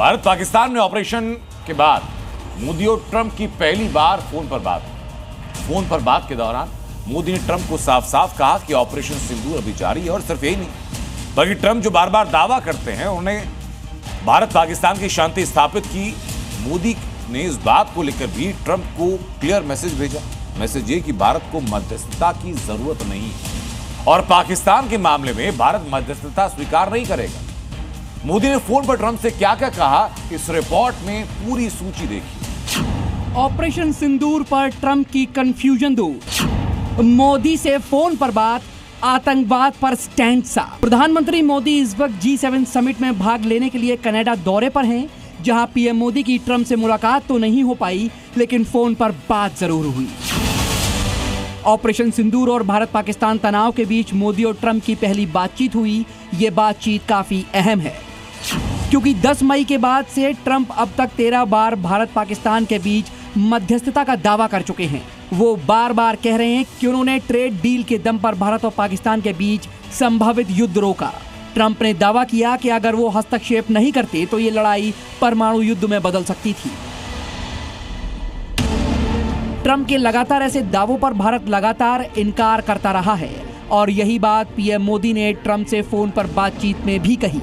भारत पाकिस्तान में ऑपरेशन के बाद मोदी और ट्रंप की पहली बार फोन पर बात के दौरान मोदी ने ट्रंप को साफ साफ कहा कि ऑपरेशन सिंदूर अभी जारी है। और सिर्फ यही नहीं बल्कि ट्रंप जो बार बार दावा करते हैं उन्हें भारत पाकिस्तान की शांति स्थापित की। मोदी ने इस बात को लेकर भी ट्रंप को क्लियर मैसेज भेजा। मैसेज ये कि भारत को मध्यस्थता की जरूरत नहीं और पाकिस्तान के मामले में भारत मध्यस्थता स्वीकार नहीं करेगा। मोदी ने फोन पर ट्रंप से क्या क्या कहा, इस रिपोर्ट में पूरी सूची देखिए। ऑपरेशन सिंदूर पर ट्रंप की कंफ्यूजन दूर, मोदी से फोन पर बात, आतंकवाद पर स्टैंड साफ। प्रधानमंत्री मोदी इस वक्त G7 समिट में भाग लेने के लिए कनाडा दौरे पर हैं, जहां पीएम मोदी की ट्रंप से मुलाकात तो नहीं हो पाई, लेकिन फोन पर बात जरूर हुई। ऑपरेशन सिंदूर और भारत पाकिस्तान तनाव के बीच मोदी और ट्रंप की पहली बातचीत हुई। ये बातचीत काफी अहम है क्योंकि 10 मई के बाद से ट्रंप अब तक 13 बार भारत पाकिस्तान के बीच मध्यस्थता का दावा कर चुके हैं। वो बार बार कह रहे हैं कि उन्होंने ट्रेड डील के दम पर भारत और पाकिस्तान के बीच संभावित युद्ध रोका। ट्रंप ने दावा किया कि अगर वो हस्तक्षेप नहीं करते तो ये लड़ाई परमाणु युद्ध में बदल सकती थी। ट्रंप के लगातार ऐसे दावों पर भारत लगातार इनकार करता रहा है और यही बात पीएम मोदी ने ट्रंप से फोन पर बातचीत में भी कही।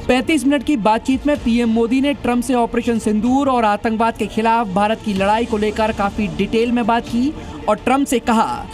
35 मिनट की बातचीत में पीएम मोदी ने ट्रंप से ऑपरेशन सिंदूर और आतंकवाद के खिलाफ भारत की लड़ाई को लेकर काफी डिटेल में बात की और ट्रंप से कहा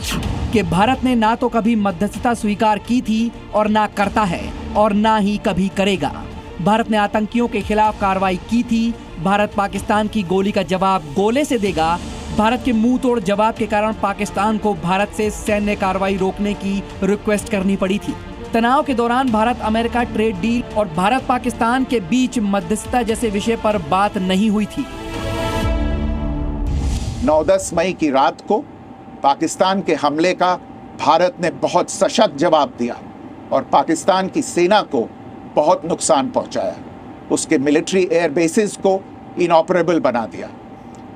कि भारत ने ना तो कभी मध्यस्थता स्वीकार की थी और ना करता है और ना ही कभी करेगा। भारत ने आतंकियों के खिलाफ कार्रवाई की थी। भारत पाकिस्तान की गोली का जवाब गोले से देगा। भारत के मुंह तोड़ जवाब के कारण पाकिस्तान को भारत से सैन्य कार्रवाई रोकने की रिक्वेस्ट करनी पड़ी थी। तनाव के दौरान भारत अमेरिका ट्रेड डील और भारत पाकिस्तान के बीच मध्यस्थता जैसे विषय पर बात नहीं हुई थी। 9-10 मई की रात को पाकिस्तान के हमले का भारत ने बहुत सशक्त जवाब दिया और पाकिस्तान की सेना को बहुत नुकसान पहुंचाया। उसके मिलिट्री एयर बेसिस को इनऑपरेबल बना दिया।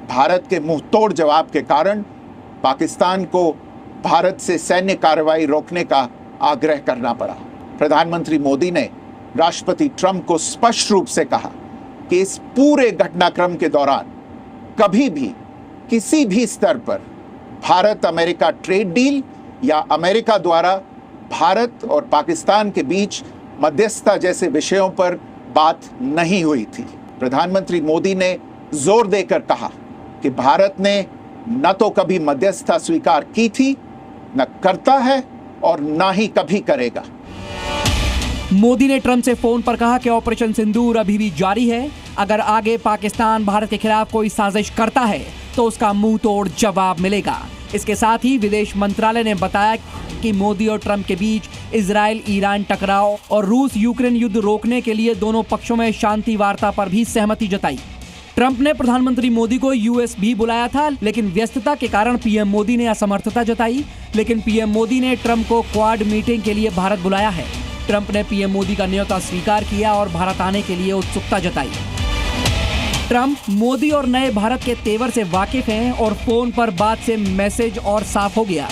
भारत के मुंह तोड़ जवाब के कारण पाकिस्तान को भारत से सैन्य कार्रवाई रोकने का आग्रह करना पड़ा। प्रधानमंत्री मोदी ने राष्ट्रपति ट्रंप को स्पष्ट रूप से कहा कि इस पूरे घटनाक्रम के दौरान कभी भी किसी भी स्तर पर भारत अमेरिका ट्रेड डील या अमेरिका द्वारा भारत और पाकिस्तान के बीच मध्यस्थता जैसे विषयों पर बात नहीं हुई थी। प्रधानमंत्री मोदी ने जोर देकर कहा कि भारत ने न तो कभी मध्यस्थता स्वीकार की थी, न करता है और ना ही कभी करेगा। मोदी ने ट्रंप से फोन पर कहा कि ऑपरेशन सिंदूर अभी भी जारी है। अगर आगे पाकिस्तान भारत के खिलाफ कोई साजिश करता है तो उसका मुंह तोड़ जवाब मिलेगा। इसके साथ ही विदेश मंत्रालय ने बताया कि मोदी और ट्रंप के बीच इजराइल ईरान टकराव और रूस यूक्रेन युद्ध रोकने के लिए दोनों पक्षों में शांति वार्ता पर भी सहमति जताई। ट्रंप ने प्रधानमंत्री मोदी को यूएस भी बुलाया था, लेकिन व्यस्तता के कारण पीएम मोदी ने असमर्थता जताई। लेकिन पीएम मोदी ने ट्रंप को क्वाड मीटिंग के लिए भारत बुलाया है। ट्रंप ने पीएम मोदी का न्योता स्वीकार किया और भारत आने के लिए उत्सुकता जताई। ट्रंप मोदी और नए भारत के तेवर से वाकिफ हैं और फोन पर बात से मैसेज और साफ हो गया,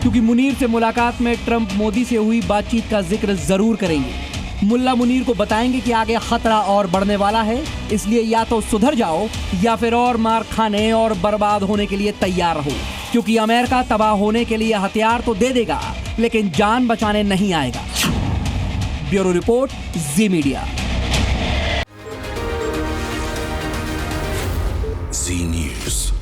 क्योंकि मुनीर से मुलाकात में ट्रंप मोदी से हुई बातचीत का जिक्र जरूर करेंगे। मुल्ला मुनीर को बताएंगे कि आगे खतरा और बढ़ने वाला है, इसलिए या तो सुधर जाओ या फिर और मार खाने और बर्बाद होने के लिए तैयार रहो, क्योंकि अमेरिका तबाह होने के लिए हथियार तो दे देगा लेकिन जान बचाने नहीं आएगा। ब्यूरो रिपोर्ट, जी मीडिया। जी न्यूज़।